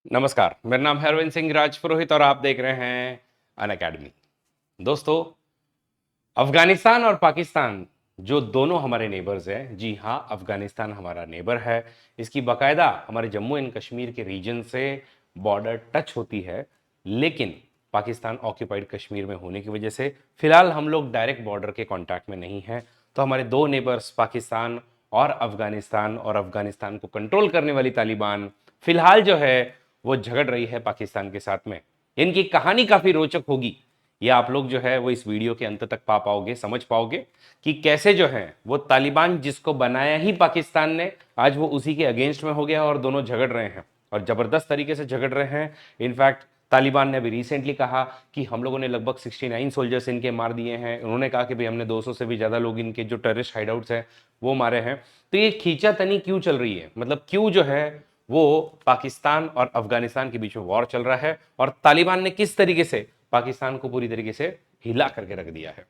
नमस्कार, मेरा नाम है अरविंद सिंह राजपुरोहित और आप देख रहे हैं अन अकेडमी। दोस्तों, अफगानिस्तान और पाकिस्तान जो दोनों हमारे नेबर्स हैं, जी हाँ, अफगानिस्तान हमारा नेबर है। इसकी बाकायदा हमारे जम्मू एंड कश्मीर के रीजन से बॉर्डर टच होती है, लेकिन पाकिस्तान ऑक्यूपाइड कश्मीर में होने की वजह से फिलहाल हम लोग डायरेक्ट बॉर्डर के कांटेक्ट में नहीं हैं। तो हमारे दो नेबर्स पाकिस्तान और अफगानिस्तान को कंट्रोल करने वाली तालिबान फिलहाल जो है वो झगड़ रही है पाकिस्तान के साथ में। इनकी कहानी काफी रोचक होगी। ये आप लोग जो है वो इस वीडियो के अंत तक पा पाओगे, समझ पाओगे कि कैसे जो है वो तालिबान जिसको बनाया ही पाकिस्तान ने, आज वो उसी के अगेंस्ट में हो गया और दोनों झगड़ रहे हैं और जबरदस्त तरीके से झगड़ रहे हैं। इनफैक्ट तालिबान ने अभी रिसेंटली कहा कि हम लोगों ने लगभग 69 सोल्जर्स इनके मार दिए हैं। उन्होंने कहा कि भाई हमने 200 से भी ज़्यादा लोग इनके जो टेररिस्ट हाइडआउट्स हैं वो मारे हैं। तो ये खींचातनी क्यों चल रही है, मतलब क्यों जो है वो पाकिस्तान और अफगानिस्तान के बीच में वॉर चल रहा है और तालिबान ने किस तरीके से पाकिस्तान को पूरी तरीके से हिला करके रख दिया है।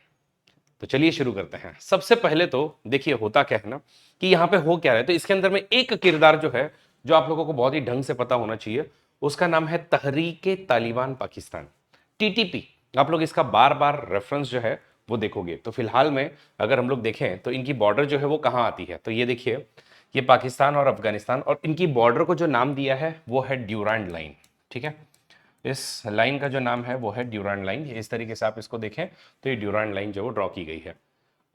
तो चलिए शुरू करते हैं। सबसे पहले तो देखिए होता क्या है ना कि यहाँ पे हो क्या रहा है। तो इसके अंदर में एक किरदार जो है जो आप लोगों को बहुत ही ढंग से पता होना चाहिए, उसका नाम है तहरीके तालिबान पाकिस्तान, टीटीपी। आप लोग इसका बार बार रेफरेंस जो है वो देखोगे। तो फिलहाल में अगर हम लोग देखें तो इनकी बॉर्डर जो है वो कहाँ आती है, तो ये देखिए, ये पाकिस्तान और अफगानिस्तान, और इनकी बॉर्डर को जो नाम दिया है वो है ड्यूरांड लाइन। ठीक है, इस लाइन का जो नाम है वो है ड्यूरांड लाइन। इस तरीके से आप इसको देखें तो ये ड्यूरांड लाइन जो वो ड्रॉ की गई है।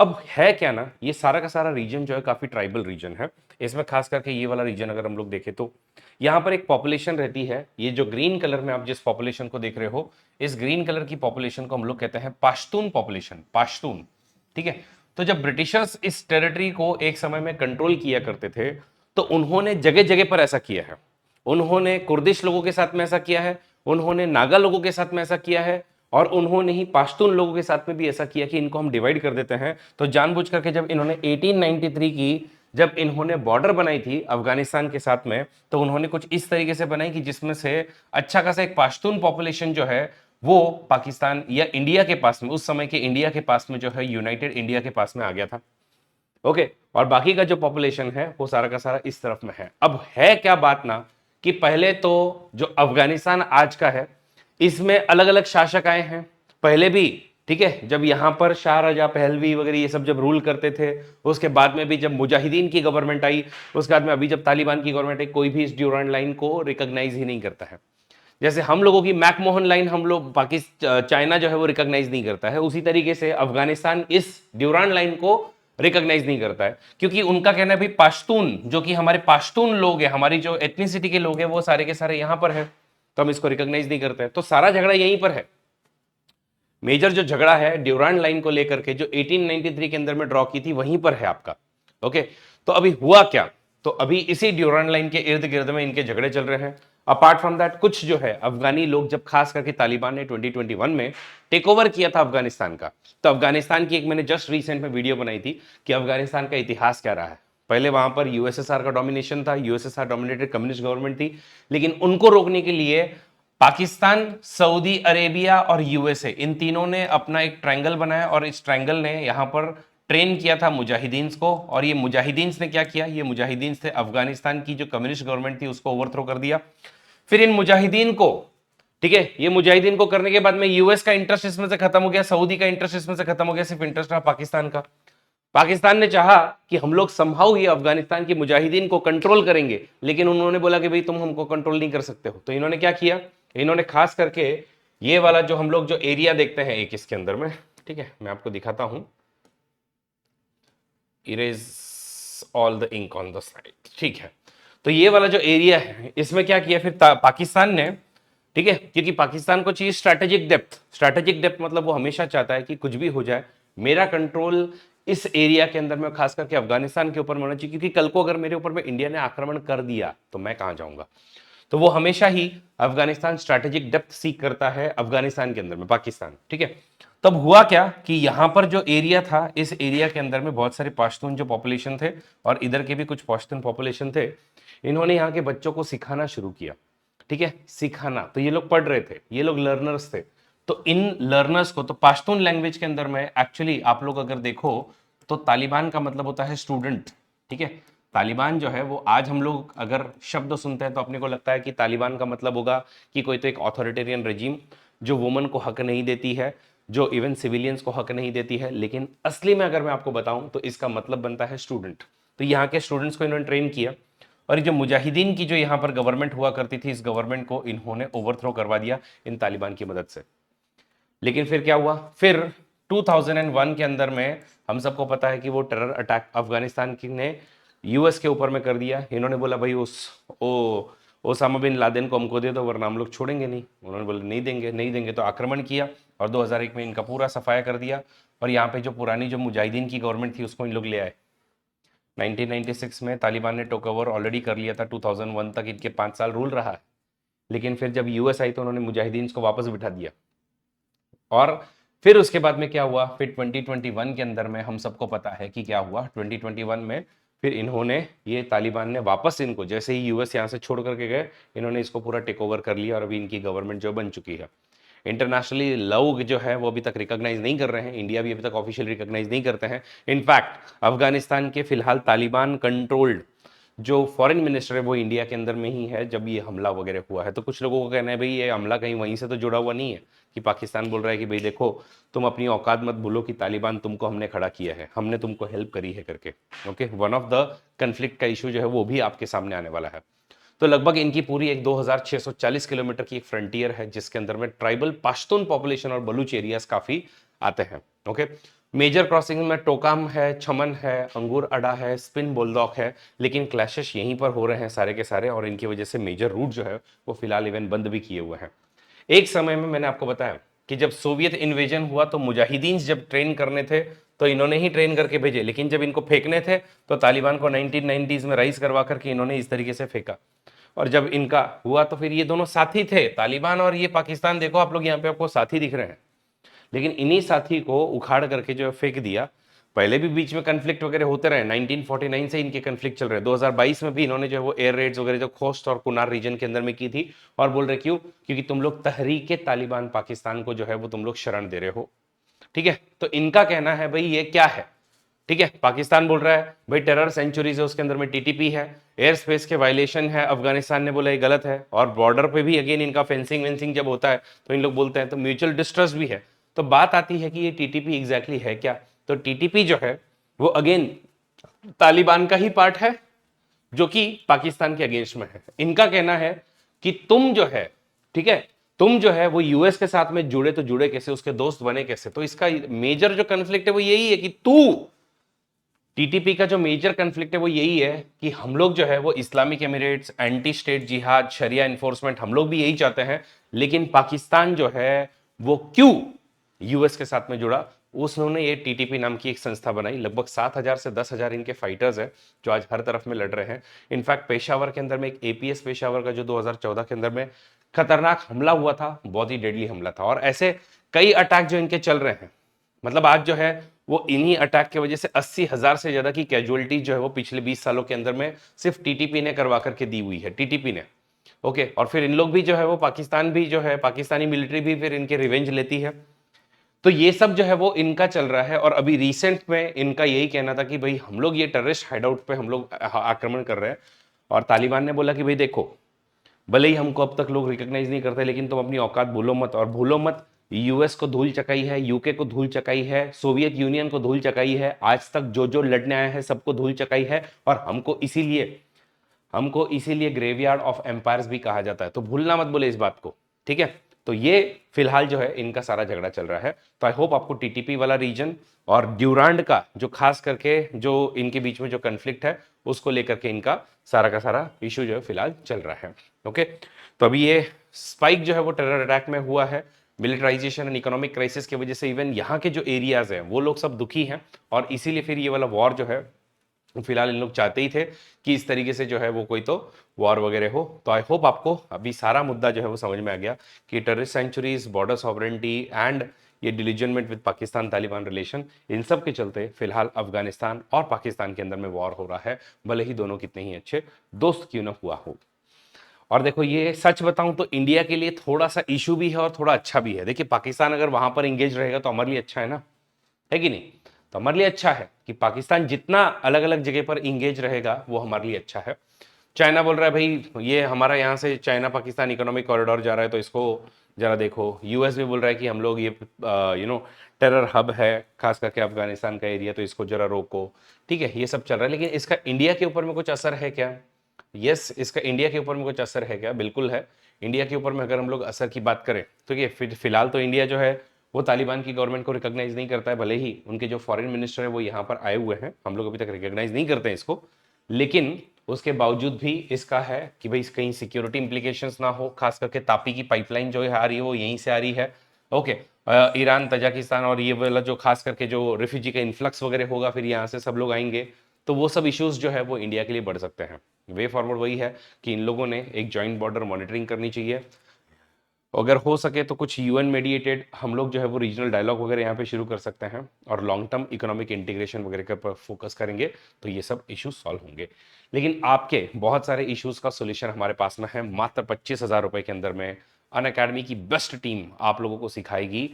अब है क्या ना, ये सारा का सारा रीजन जो है काफी ट्राइबल रीजन है। इसमें खास करके ये वाला रीजन अगर हम लोग देखें तो यहाँ पर एक पॉपुलेशन रहती है। ये जो ग्रीन कलर में आप जिस पॉपुलेशन को देख रहे हो, इस ग्रीन कलर की पॉपुलेशन को हम लोग कहते हैं पाश्तून पॉपुलेशन, पाश्तून। ठीक है, तो जब ब्रिटिशर्स इस टेरिटरी को एक समय में कंट्रोल किया करते थे तो उन्होंने जगह जगह पर ऐसा किया है। उन्होंने कुर्दिश लोगों के साथ में ऐसा किया है, उन्होंने नागा लोगों के साथ में ऐसा किया है, और उन्होंने ही पाश्तून लोगों के साथ में भी ऐसा किया कि इनको हम डिवाइड कर देते हैं। तो जानबूझ करके जब इन्होंने 1893 की जब इन्होंने बॉर्डर बनाई थी अफगानिस्तान के साथ में, तो उन्होंने कुछ इस तरीके से बनाई कि जिसमें से अच्छा खासा एक पाश्तून पॉपुलेशन जो है वो पाकिस्तान या इंडिया के पास में, उस समय के इंडिया के पास में जो है यूनाइटेड इंडिया के पास में आ गया था। ओके, और बाकी का जो पॉपुलेशन है वो सारा का सारा इस तरफ में है। अब है क्या बात ना कि पहले तो जो अफगानिस्तान आज का है इसमें अलग अलग शासक आए हैं पहले भी। ठीक है, जब यहां पर शाहजहां पहलवी वगैरह ये सब जब रूल करते थे, उसके बाद में भी जब मुजाहिदीन की गवर्नमेंट आई, उसके बाद में अभी जब तालिबान की गवर्नमेंट आई, कोई भी इस ड्यूरांड लाइन को रिकॉग्नाइज ही नहीं करता है। जैसे हम लोगों की मैकमोहन लाइन हम लोग पाकिस्तान चाइना जो है वो रिकॉग्नाइज नहीं करता है, उसी तरीके से अफगानिस्तान इस ड्यूरांड लाइन को रिकॉग्नाइज नहीं करता है, क्योंकि उनका कहना है भाई पाश्तून जो कि हमारे पाश्तून लोग हैं, हमारी जो एथनिसिटी के लोग हैं वो सारे के सारे यहां पर है, तो हम इसको रिकॉग्नाइज नहीं करते हैं। तो सारा झगड़ा यहीं पर है। मेजर जो झगड़ा है ड्यूरांड लाइन को लेकर के जो 1893 के अंदर में ड्रॉ की थी वहीं पर है आपका। ओके, तो अभी हुआ क्या, तो अभी इसी ड्यूरांड लाइन के इर्द गिर्द में इनके झगड़े चल रहे हैं। अपार्ट फ्रॉम दैट कुछ जो है अफगानी लोग, जब खास करके तालिबान ने 2021 में टेक ओवर किया था अफगानिस्तान का, तो अफगानिस्तान की एक मैंने जस्ट रिसेंट में वीडियो बनाई थी कि अफगानिस्तान का इतिहास क्या रहा है। पहले वहां पर यूएसएसआर का डोमिनेशन था, यूएसएसआर डोमिनेटेड कम्युनिस्ट गवर्नमेंट थी, लेकिन उनको रोकने के लिए पाकिस्तान, सऊदी अरेबिया और यूएसए, इन तीनों ने अपना एक ट्रायंगल बनाया और इस ट्रायंगल ने यहां पर ट्रेन किया था मुजाहिदीन्स को। और ये मुजाहिदीन्स ने क्या किया, ये मुजाहिदीन्स थे अफगानिस्तान की जो कम्युनिस्ट गवर्नमेंट थी उसको ओवरथ्रो कर दिया। फिर इन मुजाहिदीन को, ठीक है, ये मुजाहिदीन को करने के बाद में यूएस का इंटरेस्ट इसमें से खत्म हो गया, सऊदी का इंटरेस्ट इसमें से खत्म हो गया, सिर्फ इंटरेस्ट रहा पाकिस्तान का। पाकिस्तान ने चाहा कि हम लोग समहाउ ये अफगानिस्तान की मुजाहिदीन को कंट्रोल करेंगे, लेकिन उन्होंने बोला कि भाई तुम हमको कंट्रोल नहीं कर सकते हो। तो इन्होंने क्या किया, इन्होंने खास करके ये वाला जो हम लोग जो एरिया देखते हैं एक इसके अंदर में, ठीक है, मैं आपको दिखाता हूं, erase all the ink on the side. ठीक है, तो ये वाला जो एरिया है इसमें क्या किया फिर पाकिस्तान ने, ठीक है, क्योंकि पाकिस्तान को चाहिए स्ट्रैटेजिक डेप्थ। स्ट्रैटेजिक डेप्थ मतलब वो हमेशा चाहता है कि कुछ भी हो जाए मेरा कंट्रोल इस एरिया के अंदर में, खास करके अफगानिस्तान के ऊपर होना चाहिए, क्योंकि कल को अगर मेरे ऊपर में इंडिया ने आक्रमण कर दिया तो मैं कहां जाऊंगा। तो वो हमेशा ही अफगानिस्तान स्ट्रैटेजिक डेप्थ सीख करता है अफगानिस्तान के अंदर में, पाकिस्तान। ठीक है, तब हुआ क्या कि यहां पर जो एरिया था, इस एरिया के अंदर में बहुत सारे पश्तून जो पॉपुलेशन थे और इधर के भी कुछ पश्तून पॉपुलेशन थे। इन्होंने यहाँ के बच्चों को सिखाना शुरू किया। ठीक है, सिखाना, तो ये लोग पढ़ रहे थे, ये लोग लर्नर्स थे। तो इन लर्नर्स को, तो पश्तून लैंग्वेज के अंदर में एक्चुअली आप लोग अगर देखो तो तालिबान का मतलब होता है स्टूडेंट। ठीक है, तालिबान जो है वो आज हम लोग अगर शब्द सुनते हैं तो अपने को लगता है कि तालिबान का मतलब होगा कि कोई तो एक ऑथोरिटेरियन रजीम जो वुमन को हक नहीं देती है, जो इवन सिविलियंस को हक नहीं देती है। लेकिन असली में अगर मैं आपको बताऊं तो इसका मतलब बनता है स्टूडेंट। तो यहाँ के स्टूडेंट्स को इन्होंने ट्रेन किया और ये जो मुजाहिदीन की जो यहाँ पर गवर्नमेंट हुआ करती थी, इस गवर्नमेंट को इन्होंने ओवरथ्रो करवा दिया इन तालिबान की मदद से। लेकिन फिर क्या हुआ, फिर 2001 के अंदर में हम सबको पता है कि वो टेरर अटैक अफगानिस्तान की ने यूएस के ऊपर में कर दिया। इन्होंने बोला भाई उस ओ ओसामा बिन लादेन को हमको दे दो वरना हम लोग छोड़ेंगे नहीं। उन्होंने बोला नहीं देंगे, नहीं देंगे, तो आक्रमण किया और 2001 में इनका पूरा सफाया कर दिया। और यहाँ पे जो पुरानी जो मुजाहिदीन की गवर्नमेंट थी उसको इन लोग ले आए। 1996 में तालिबान ने टेक ओवर ऑलरेडी कर लिया था, 2001 तक इनके 5 साल रूल रहा है। लेकिन फिर जब यूएस आई तो उन्होंने मुजाहिदीन को वापस बिठा दिया। और फिर उसके बाद में क्या हुआ, फिर 2021 के अंदर में हम सबको पता है कि क्या हुआ। 2021 में फिर इन्होंने ये तालिबान ने वापस इनको, जैसे ही यूएस यहाँ से छोड़ करके गए, इन्होंने इसको पूरा टेक ओवर कर लिया और अभी इनकी गवर्नमेंट जो बन चुकी है। इंटरनेशनली लोग जो है वो अभी तक रिकॉग्नाइज नहीं कर रहे हैं, इंडिया भी अभी तक ऑफिशियल रिकॉग्नाइज नहीं करते हैं। इनफैक्ट अफगानिस्तान के फिलहाल तालिबान कंट्रोल्ड जो फॉरेन मिनिस्टर है वो इंडिया के अंदर में ही है जब ये हमला वगैरह हुआ है। तो कुछ लोगों का कहना है भाई ये हमला कहीं वहीं से तो जुड़ा हुआ नहीं है, कि पाकिस्तान बोल रहा है कि भाई देखो तुम अपनी औकात मत भूलो कि तालिबान तुमको हमने खड़ा किया है, हमने तुमको हेल्प करी है करके। Okay, one of the conflict का इशू जो है वो भी आपके सामने आने वाला है। तो लगभग इनकी पूरी एक 2640 किलोमीटर की एक फ्रंटियर है जिसके अंदर में ट्राइबल पश्तून पॉपुलेशन और बलूच एरियाज काफी आते हैं। ओके, मेजर क्रॉसिंग में टोकाम है, छमन है, अंगूर अड्डा है, स्पिन बुलडॉग है। लेकिन क्लैशेस यहीं पर हो रहे हैं सारे के सारे, और इनकी वजह से मेजर रूट जो है वो फिलहाल इवन बंद भी किए हुए हैं। एक समय में मैंने आपको बताया कि जब सोवियत इन्वेजन हुआ तो मुजाहिदीन जब ट्रेन करने थे तो इन्होंने ही ट्रेन करके भेजे, लेकिन जब इनको फेंकने थे तो तालिबान को 1990s में राइज करवा करके इन्होंने इस तरीके से फेंका। और जब इनका हुआ तो फिर ये दोनों साथी थे, तालिबान और ये पाकिस्तान, देखो आप लोग यहाँ पे आपको साथी दिख रहे हैं, लेकिन इन्हीं साथी को उखाड़ करके जो है फेंक दिया। पहले भी बीच में कन्फ्लिक्ट वगैरह होते रहे, 1949 से इनके कन्फ्लिक्ट चल रहे हैं। 2022 में भी इन्होंने जो है वो एयर रेड्स वगैरह जो खोस्ट और कुनार रीजन के अंदर में की थी। और बोल रहे क्यों, क्योंकि तुम लोग तहरीके तालिबान पाकिस्तान को जो है वो तुम लोग शरण दे रहे हो। ठीक है, तो इनका कहना है भाई ये क्या है। ठीक है, पाकिस्तान बोल रहा है भाई टेरर सेंचुरीज है, उसके अंदर में टीटीपी है, एयर स्पेस के वायलेशन है। अफगानिस्तान ने बोला ये गलत है। और बॉर्डर पे भी अगेन इनका फेंसिंग वेंसिंग जब होता है तो इन लोग बोलते हैं, तो म्यूचुअल डिस्ट्रस्ट भी है। तो बात आती है कि ये टीटीपी एग्जैक्टली है क्या। तो टीटीपी जो है वो अगेन तालिबान का ही पार्ट है जो कि पाकिस्तान के अगेंस्ट में है। इनका कहना है कि तुम जो है, ठीक है, तुम जो है वो यूएस के साथ में जुड़े तो जुड़े कैसे, उसके दोस्त बने कैसे। तो इसका मेजर जो कन्फ्लिक्ट है वो यही है कि टीटीपी का जो मेजर कन्फ्लिक्ट है वो यही है कि हम लोग जो है वो इस्लामिक एमिरेट्स, एंटी स्टेट जिहाद, शरिया इन्फोर्समेंट, हम लोग भी यही चाहते हैं। लेकिन पाकिस्तान जो है वो क्यों यूएस के साथ में जुड़ा, उसने ये टीटीपी नाम की एक संस्था बनाई। लगभग 7,000 से 10,000 इनके फाइटर्स हैं जो आज हर तरफ में लड़ रहे हैं। इनफैक्ट पेशावर के अंदर में एक एपीएस पेशावर का जो 2014 के अंदर में खतरनाक हमला हुआ था, बहुत ही डेडली हमला था। और ऐसे कई अटैक जो इनके चल रहे हैं, मतलब आज जो है वो इन्हीं अटैक की वजह से 80,000 से ज्यादा की कैजुअलिटी जो है वो पिछले 20 सालों के अंदर में सिर्फ टीटीपी ने करवा करके दी हुई है, टीटीपी ने। ओके, और फिर इन लोग भी जो है वो पाकिस्तान भी जो है, पाकिस्तानी मिलिट्री भी फिर इनके रिवेंज लेती है। तो ये सब जो है वो इनका चल रहा है। और अभी रिसेंट में इनका यही कहना था कि भाई हम लोग ये टेररिस्ट हाइडआउट पे हम लोग आक्रमण कर रहे हैं। और तालिबान ने बोला कि भाई देखो, भले ही हमको अब तक लोग रिकॉग्नाइज नहीं करते, लेकिन तुम अपनी औकात भूलो मत। और भूलो मत, यूएस को धूल चकाई है, यूके को धूल चकाई है, सोवियत यूनियन को धूल चकाई है, आज तक जो जो लड़ने आए हैं सबको धूल चकाई है। और हमको इसीलिए ग्रेवयार्ड ऑफ एम्पायर्स भी कहा जाता है। तो भूलना मत बोले इस बात को, ठीक है। तो ये फिलहाल जो है इनका सारा झगड़ा चल रहा है। तो आई होप आपको टीटीपी वाला रीजन और ड्यूरांड का जो खास करके जो इनके बीच में जो कन्फ्लिक्ट है उसको लेकर के इनका सारा का सारा इशू जो है फिलहाल चल रहा है। ओके, तो अभी ये स्पाइक जो है वो टेरर अटैक में हुआ है, मिलिटराइजेशन एंड इकोनॉमिक क्राइसिस की वजह से इवन यहाँ के जो एरियाज हैं वो लोग सब दुखी हैं। और इसीलिए फिर ये वाला वॉर जो है फिलहाल इन लोग चाहते ही थे कि इस तरीके से जो है वो कोई तो वॉर वगैरह हो। तो आई होप आपको अभी सारा मुद्दा जो है वो समझ में आ गया कि terrorist sanctuaries, border sovereignty and ये डिलीजनमेंट विद पाकिस्तान तालिबान रिलेशन, इन सब के चलते फिलहाल अफगानिस्तान और पाकिस्तान के अंदर में वॉर हो रहा है, भले ही दोनों कितने ही अच्छे दोस्त क्यों ना हुआ हो। और देखो ये सच बताऊं तो इंडिया के लिए थोड़ा सा इशू भी है और थोड़ा अच्छा भी है। देखिए पाकिस्तान अगर वहां पर इंगेज रहेगा तो हमारे लिए अच्छा है ना, है कि नहीं। तो हमारे लिए अच्छा है कि पाकिस्तान जितना अलग अलग जगह पर इंगेज रहेगा वो हमारे लिए अच्छा है। चाइना बोल रहा है भाई ये हमारा यहाँ से चाइना पाकिस्तान इकोनॉमिक कॉरिडोर जा रहा है तो इसको जरा देखो। यूएस भी बोल रहा है कि हम लोग ये टेरर हब है खास करके अफगानिस्तान का एरिया, तो इसको जरा रोको। ठीक है, ये सब चल रहा है, लेकिन इसका इंडिया के ऊपर में कुछ असर है क्या? यस, इसका इंडिया के ऊपर में कुछ असर है क्या? बिल्कुल है। इंडिया के ऊपर में अगर हम लोग असर की बात करें तो ये फिलहाल तो इंडिया जो है वो तालिबान की गवर्नमेंट को रिकॉग्नाइज नहीं करता है, भले ही उनके जो फॉरेन मिनिस्टर है वो यहाँ पर आए हुए हैं, हम लोग अभी तक रिकॉग्नाइज नहीं करते हैं इसको। लेकिन उसके बावजूद भी इसका है कि भाई कहीं सिक्योरिटी इंप्लीकेशंस ना हो, खास करके तापी की पाइपलाइन जो है आ रही है वो यहीं से आ रही है। ओके, ईरान तजाकिस्तान और ये वाला जो खास करके जो रिफ्यूजी का इन्फ्लक्स वगैरह होगा, फिर यहाँ से सब लोग आएंगे, तो वो सब इश्यूज जो है वो इंडिया के लिए बढ़ सकते हैं। वे फॉरवर्ड वही है कि इन लोगों ने एक जॉइंट बॉर्डर मॉनिटरिंग करनी चाहिए। अगर हो सके तो कुछ यूएन मेडिएटेड हम लोग जो है वो रीजनल डायलॉग वगैरह यहाँ पे शुरू कर सकते हैं और लॉन्ग टर्म इकोनॉमिक इंटीग्रेशन वगैरह के ऊपर फोकस करेंगे, तो ये सब इश्यूज सॉल्व होंगे। लेकिन आपके बहुत सारे इश्यूज का सोल्यूशन हमारे पास में है। मात्र 25,000 रुपए के अंदर में अन अकेडमी की बेस्ट टीम आप लोगों को सिखाएगी,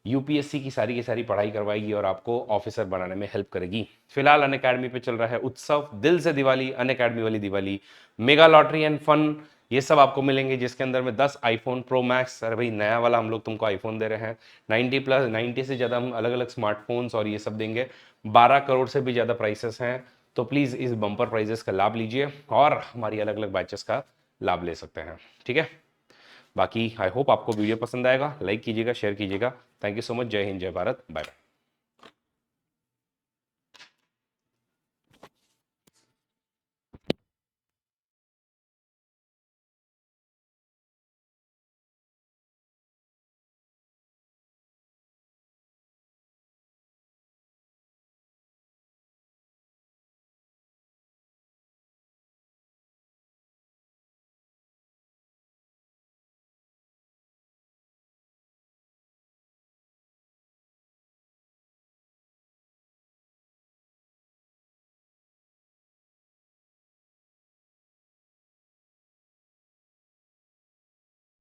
यूपीएससी की सारी पढ़ाई करवाएगी और आपको ऑफिसर बनाने में हेल्प करेगी। फिलहाल अन अकेडमी पे चल रहा है उत्सव दिल से दिवाली, अन अकेडमी वाली Diwali, mega lottery and fun, ये सब आपको मिलेंगे, जिसके अंदर में 10 आईफोन प्रो मैक्स, अरे भाई नया वाला हम लोग तुमको आईफोन दे रहे हैं, 90 से ज़्यादा हम अलग अलग स्मार्टफोन्स और ये सब देंगे, 12 करोड़ से भी ज़्यादा प्राइसेस हैं। तो प्लीज़ इस बम्पर प्राइजेस का लाभ लीजिए और हमारी अलग अलग बैचेस का लाभ ले सकते हैं। ठीक है, बाकी आई होप आपको वीडियो पसंद आएगा, लाइक कीजिएगा, शेयर कीजिएगा। थैंक यू सो मच, जय हिंद, जय भारत, बाय बाय।